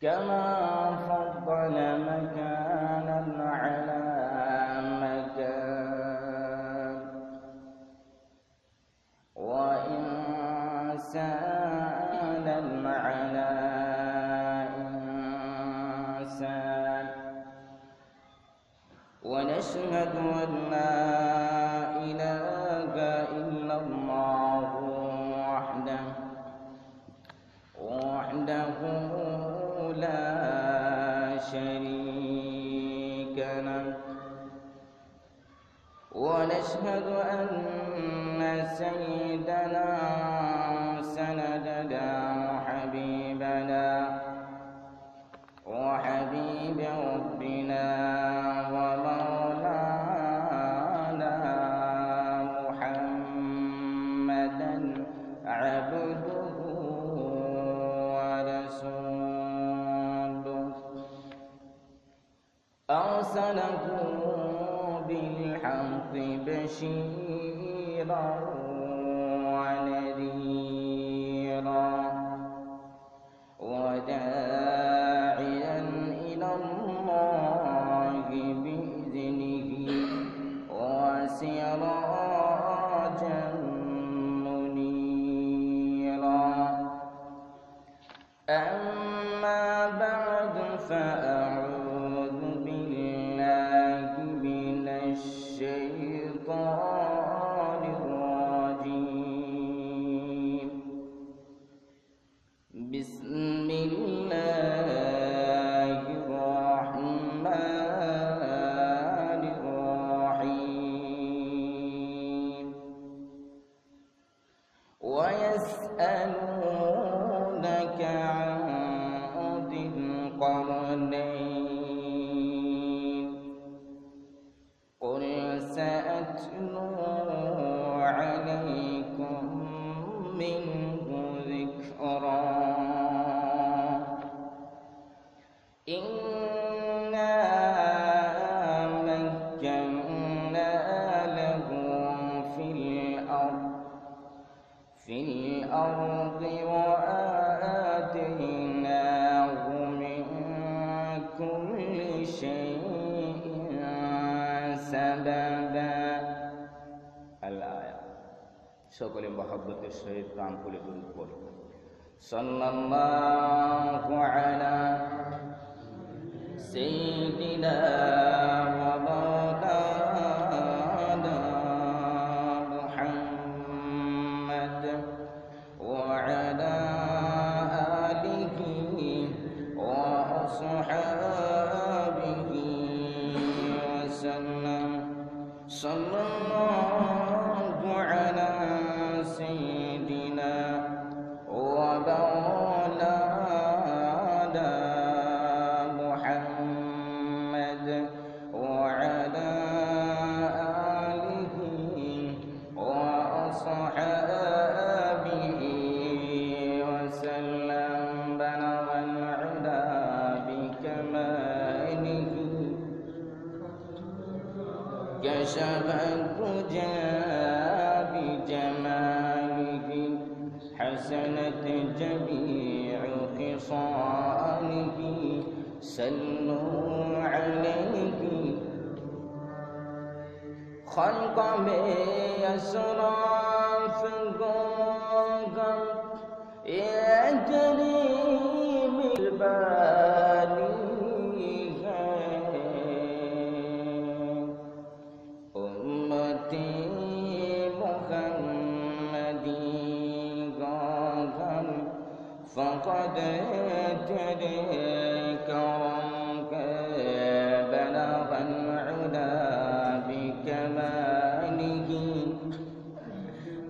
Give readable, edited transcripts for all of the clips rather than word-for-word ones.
كما فضل مكانا على مكان وإنسانا على إنسان ونشهد أن لا إله إلا الله وحده لا شريك له ونشهد أن سيدنا سندنا وحبيبنا وحبيب ربنا ومولانا محمدا عبده ورسوله أرسله بالحق بشيرا ونذيرا وداعيا إلى الله بإذنه وسراجا منيرا أما بعد فأعوذ بالله من الشيطان الرجيم بسم الله الرحمن الرحيم ويسألونك عن ذي القرنين قل سأتلو عليكم منه ذكرا إنا مكنا له في الأرض وآتيناه من كل شيء سببا الآية সকলে মহব্বতের সহিত প্রাণ খুলে পড়ি সাল্লাল্লাহু আলা সাইয়্যিদিনা ওয়া মাওলানা মুহাম্মদ ওয়া আলা আলিহি ওয়া আসহাবিহি ওয়া সাল্লাম সাল্লাল্লাহু আলা سيدنا ومولانا محمد وعلى آله وأصحابه وسلم بلغ العلا بكماله كشف الدجى بجماله حسنت جميع خصاله سلوا عليه خلق में असराफ गम ये करीम बानी है उम्मती فقد اهتديك رمك بلغ العلا بكماله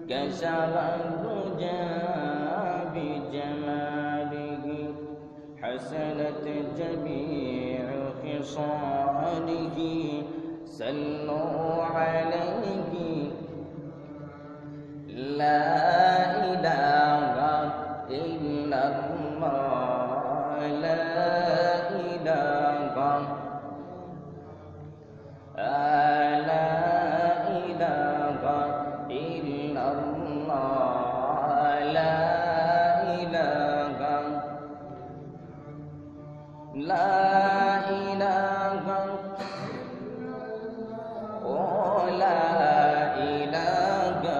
كشف الدجى بجماله حسنت جميع خصاله سلوا عليه لا إله إلا الله لا إله لا إله إلا الله لا إله লা ইলাহা ও লা ইলাহা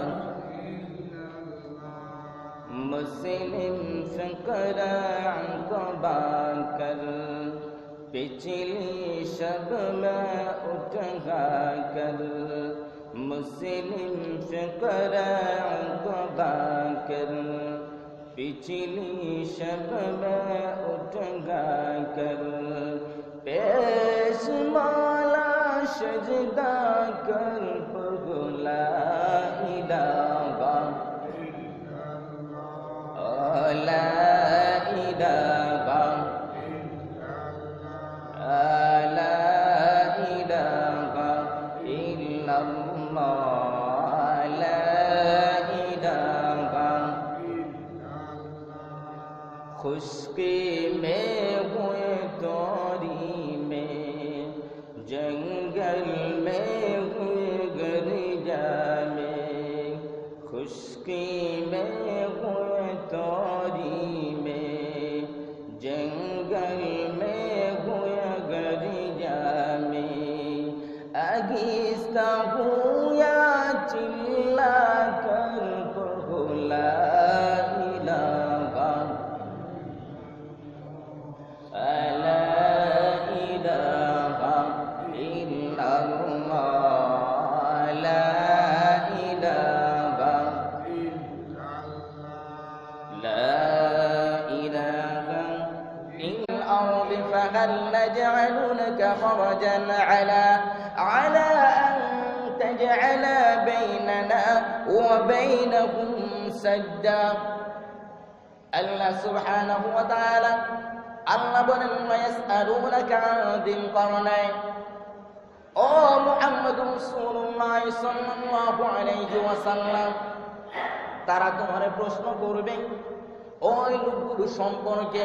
मुस्लिम फकरा कबा कर पिछली शब में उठा कर मुस्लिम फकरा कबा कर पिछली शब में उठा कर पेश माला सजदा कर पगला इलाहा لا إله لا إله إلا الله لا إله खुशकी में हुए तोरी में जंगल में हुए गरिया में खुशकी में हुए तोरी में जंगल में हुए गरिया में आगिस्ता हुआ चिल्ला कर पहुला فهل نجعل لك خرجا على أن تجعل بيننا وبينهم سدا الله سبحانه وتعالى الله بن يسألونك عن ذي القرنين ও মুহাম্মদুর রাসূলুল্লাহ সাল্লাল্লাহু আলাইহি ওয়াসাল্লাম তারা তোমারে প্রশ্ন করবে ওই লোকগুলো সম্পর্কে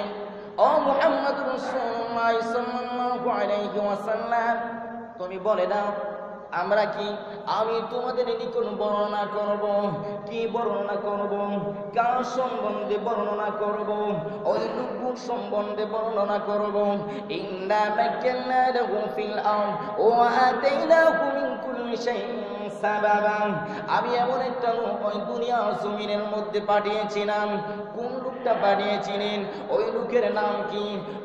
ও মুহাম্মদুর রাসূলুল্লাহ সাল্লাল্লাহু আলাইহি ওয়াসাল্লাম তুমি বলে দাও আমরা কি আমি তোমাদের নিকট বর্ণনা করব কি বর্ণনা করব কার সম্বন্ধে বর্ণনা করব ওই লোকগুলোর সম্বন্ধে বর্ণনা করব ইন্না মাক্কান্না লাহু ফিল আরদ ওয়া আতাইনাহু মিন কুল্লি শাইইন সাবাবা আমি এমন একটা লোক ওই দুনিয়া জমিনের মধ্যে পাঠিয়েছিলাম কোন লোকটা পাঠিয়েছিলেন ওই লোকের নাম কি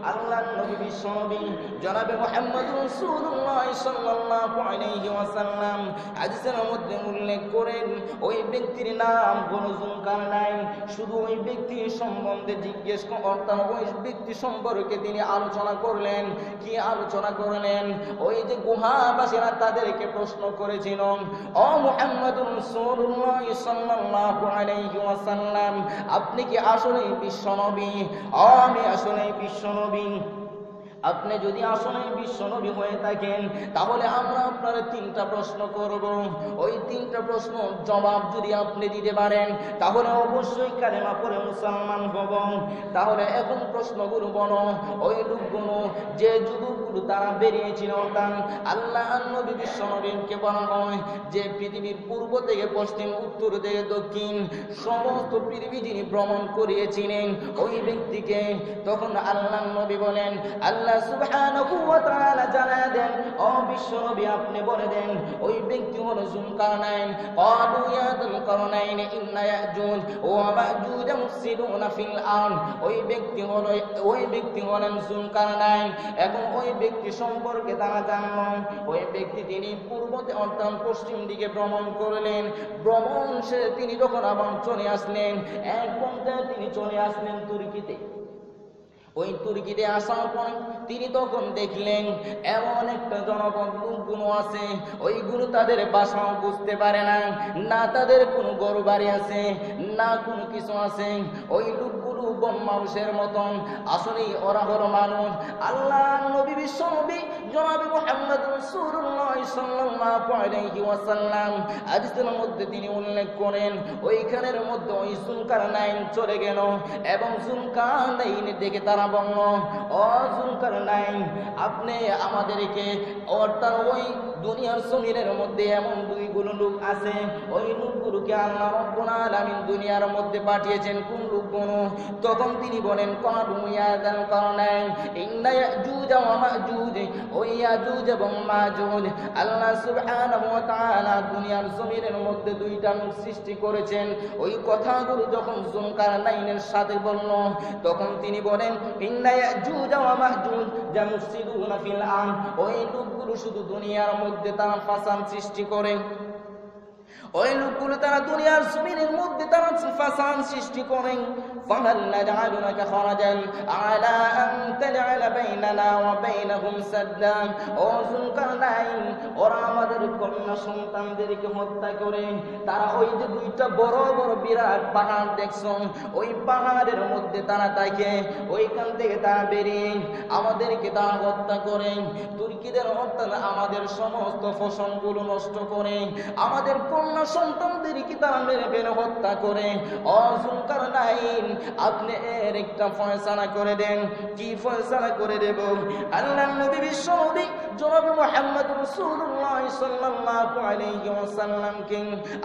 আল্লাহর নবী বিশ্বনবী জনাবে মুহাম্মদ রাসূলুল্লাহ সাল্লাল্লাহু আলাইহি ওয়াসাল্লাম হাদিসের মধ্যে উল্লেখ করেন ওই ব্যক্তির নাম হলো যুলকারনাইন শুধু ওই ব্যক্তির সম্বন্ধে জিজ্ঞেস করতেন ওই ব্যক্তি সম্পর্কে তিনি আলোচনা করলেন কি আলোচনা করলেন ওই যে গুহাবাসীরা তাদেরকে প্রশ্ন করেছিল ও মুহাম্মদ রাসূলুল্লাহ সাল্লাল্লাহু আলাইহি ওয়াসাল্লাম আপনি কি আসলেই বিশ্বনবী আমি আসলেই বিশ্বনবী আপনি যদি আসলে বিশ্বনবী হয়ে থাকেন তাহলে আমরা আপনার তিনটা প্রশ্ন করব ওই তিনটা প্রশ্ন জবাব যদি আপনি দিতে পারেন তাহলে অবশ্যই কালেমা পড়ে মুসলমান হব তাহলে এখন প্রশ্নগুলো বলো ওই লোকগুলো যে যুবকগুলো তারা বেরিয়েছিল তার আল্লাহ নবী বিশ্বনবীকে বলা হয় যে পৃথিবীর পূর্ব থেকে পশ্চিম উত্তর থেকে দক্ষিণ সমস্ত পৃথিবী যিনি ভ্রমণ করিয়েছিলেন ওই ব্যক্তিকে তখন আল্লাহ নবী বলেন আল্লাহ সুবহানাহু ওয়া তাআলা জানায় দেন ও বিশ্বনবী আপনি বলে দেন ওই ব্যক্তি হলো যুলকারনাইন ক্বালু ইয়া যুলকারনাইন ইন্না ইয়াজুজ ওয়া মাজুজ মুফসিদুনা ফিল আরদ ওই ব্যক্তি হলেন যুলকারনাইন এবং ওই ব্যক্তি সম্পর্কে তারা জানলো ওই ব্যক্তি তিনি পূর্বতে অর্থাৎ পশ্চিম দিকে ভ্রমণ করলেন ভ্রমণ শেষে তিনি যখন আবার চলে আসলেন এক পর্যায়ে তিনি চলে আসলেন তুর্কিতে ওই তুর্কিতে আসার পরে তিনি তখন দেখলেন এমন একটা জনপদ লোকগুলো আছে ওইগুলো তাদের ভাষাও বুঝতে পারে না না তাদের কোনো ঘর বাড়ি আছে না কোনো কিছু আছে ওই লোকগুলো বন মানুষের মতন আসলেই ওরা বড় মানুষ আল্লাহ নবী বিশ্বনবী জনাবে মুহাম্মদ রাসূলুল্লাহ সাল্লাল্লাহু আলাইহি ওয়াসাল্লাম হাদিসের মধ্যে তিনি উল্লেখ করেন ওইখানের মধ্যে ওই যুলকারনাইন চলে গেল এবং যুলকারনাইনের দিকে তারা বলল ও যুলকারনাইন আপনি আমাদেরকে অর্থাৎ ওই দুনিয়ার জমিনের মধ্যে এমন দুইগুলো লোক আছে ওই লোকগুলোকে আল্লাহ রাব্বুল আলামিন দুনিয়ার মধ্যে পাঠিয়েছেন কোন লোক কোনো। তখন তিনি বলেন ক্বালু ইয়া যাল কারনাইন ইন্না ইয়াজুজ ওয়া মাজুজ, ওই ইয়াজুজ এবং মাজুজ আল্লাহ সুবহানাহু ওয়া তাআলা দুনিয়ার জমিনের মধ্যে দুইটা লোক সৃষ্টি করেছেন। ওই কথাগুলো যখন যুলকারনাইনের সাথে বলল, তখন তিনি বলেন ইন্না ইয়াজুজ ওয়া মাজুজ মুফসিদুনা ফিল আরদ, ওই লোকগুলো শুধু দুনিয়ার মধ্যে তারা ফাসাদ সৃষ্টি করে। ওই লোকগুলো তারা দুনিয়ার জমিনের মধ্যে তারা ফাসাদ সৃষ্টি করেন। ফাহাল নাজআলু লাকা খারাজান আলা আন তাজআলা বাইনানা ওয়া বাইনাহুম সাদ্দা, ও যুলকারনাইন, ওরা আমাদের কন্যা সন্তানদেরকে হত্যা করে, তারা ওই যে দুইটা বড় বড় বিরাট পাহাড় দেখছো, ওই পাহাড়ের মধ্যে তারা থাকে, ওইখান থেকে তারা বেরিয়ে আমাদেরকে তারা হত্যা করে, তুর্কিদের হত্যা আমাদের সমস্ত ফসলগুলো নষ্ট করে, আমাদের কন্যা সন্তানদেরকে তারা মেরে ফেলে হত্যা করে। ও যুলকারনাইন, আপনি এর একটা ফয়সালা করে দেন। কি ফয়সালা করে দেব? আল্লাহর নবী বিশ্বনবী জনাব মুহাম্মদ রাসূলুল্লাহ সাল্লাল্লাহু আলাইহি ওয়াসাল্লামকে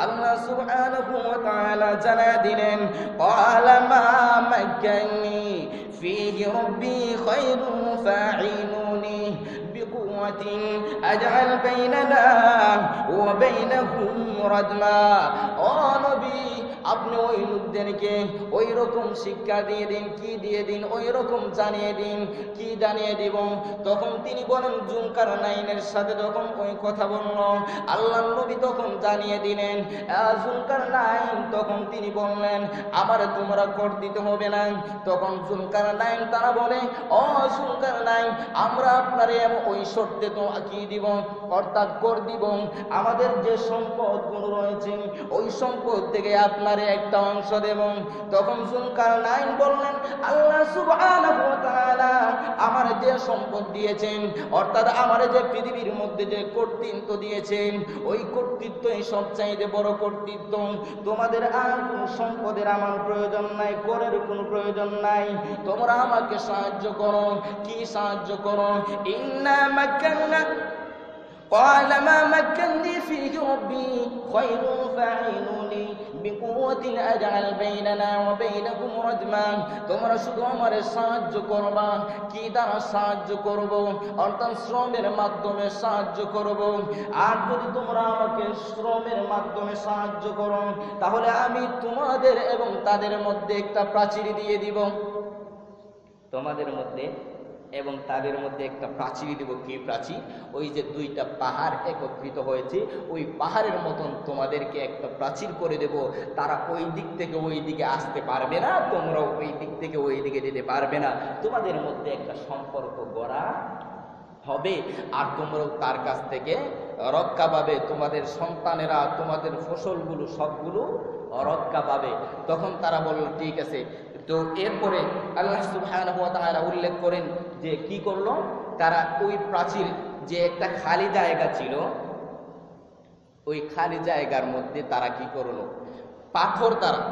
আল্লাহ সুবহানাহু ওয়া তাআলা জানা দিলেন, ক্বালা মা মাক্কানি ফীহি রাব্বী খায়রুন ফাঈনুনি বিকুওয়াতিন আজআল বাইনানা ওয়া বাইনাহুম রাদমা। ও নবী, আপনি ওই লোকদেরকে ওই রকম শিক্ষা দিয়ে দিন। কি দিয়ে দিন? ওই রকম জানিয়ে দিন। কি জানিয়ে দিব? তখন তিনি বলেন, যুলকারনাইনের সাথে যখন ওই কথা বলল, আল্লাহর নবী তখন জানিয়ে দিলেন। যুলকারনাইন তখন তিনি বললেন, আমার তোমরা কর দিতে হবে না। তখন যুলকারনাইন তারা বলে, ও যুলকারনাইন, আমরা আপনার ওই শর্তে তো কি দিব, অর্থাৎ কর দিব। আমাদের যে সম্পদগুলো রয়েছে ওই সম্পদ থেকে আপনারে একটা অংশ দেব। তখন যুলকারনাইন বললেন, আল্লাহ সুবহানাহু ওয়া তাআলা আমার যে সম্পদ দিয়েছেন, অর্থাৎ আমার যে পৃথিবীর মধ্যে যে কর্তৃত্ব দিয়েছেন, ওই কর্তৃত্বই সবচাইতে বড় কর্তৃত্ব। তোমাদের আর কোনো সম্পদের আমার প্রয়োজন নাই, করের কোনো প্রয়োজন নাই। তোমরা আমাকে সাহায্য করো। কি সাহায্য করো? ইন্না মাক্কান্না قال ما مكنني فيه ربي خير فاعينوني بقوة أجعل بيننا وبينكم ردما। তোমরা শুধু আমার সাহায্য করবা। কি দ্বারা সাহায্য করব? অর্থাৎ শ্রমের মাধ্যমে সাহায্য করব। আর যদি তোমরা আমাকে শ্রমের মাধ্যমে সাহায্য করো, তাহলে আমি তোমাদের এবং তাদের মধ্যে একটা প্রাচীর দিয়ে দিব। তোমাদের মধ্যে এবং তাদের মধ্যে একটা প্রাচীর দেব। কি প্রাচীর? ওই যে দুইটা পাহাড় একত্রিত হয়েছে, ওই পাহাড়ের মতন তোমাদেরকে একটা প্রাচীর করে দেব। তারা ওই দিক থেকে ওই দিকে আসতে পারবে না, তোমরাও ওই দিক থেকে ওই দিকে যেতে পারবে না। তোমাদের মধ্যে একটা সম্পর্ক গড়া হবে, আর তোমরাও তার কাছ থেকে রক্ষা পাবে। তোমাদের সন্তানেরা, তোমাদের ফসলগুলো সবগুলো রক্ষা পাবে। তখন তারা বলল, ঠিক আছে। তো এরপরে আল্লাহ সুবহানাহু ওয়া তাআলা উল্লেখ করেন যে কি করলো তারা। ওই প্রাচীর যে একটা খালি জায়গা ছিল, ওই খালি জায়গার মধ্যে তারা কি করলো, পাথর দ্বারা,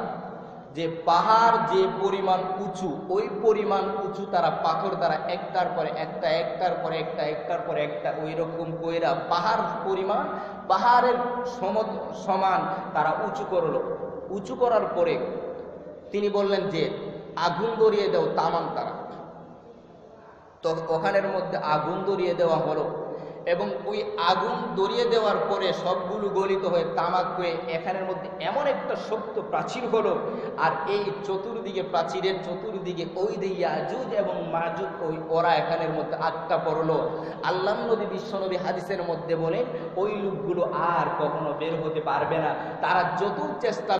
যে পাহাড় যে পরিমাণ উঁচু, ওই পরিমাণ উঁচু তারা পাথর দ্বারা একটার পরে একটা, একটার পরে একটা, একটার পরে একটা, ওই রকম কইরা পাহাড় পরিমাণ, পাহাড়ের সমান তারা উঁচু করলো। উঁচু করার পরে তিনি বললেন যে আগুন ধরিয়ে দাও তামাম তারা। তো ওখানের মধ্যে আগুন ধরিয়ে দেওয়া হলো, এবং ওই আগুন ধরিয়ে দেওয়ার পরে সবগুলো গলিত হয়ে তামাক হয়ে এখানের মধ্যে এমন একটা শক্ত প্রাচীর হলো। আর এই চতুর্দিকে, প্রাচীরের চতুর্দিকে ওই যে ইয়াজুজ এবং মাজুজ, ওরা এখানের মধ্যে আটকা পড়লো। আল্লাহর নবী বিশ্বনবী হাদিসের মধ্যে বলে, ওই লোকগুলো আর কখনো বের হতে পারবে না। তারা যত চেষ্টা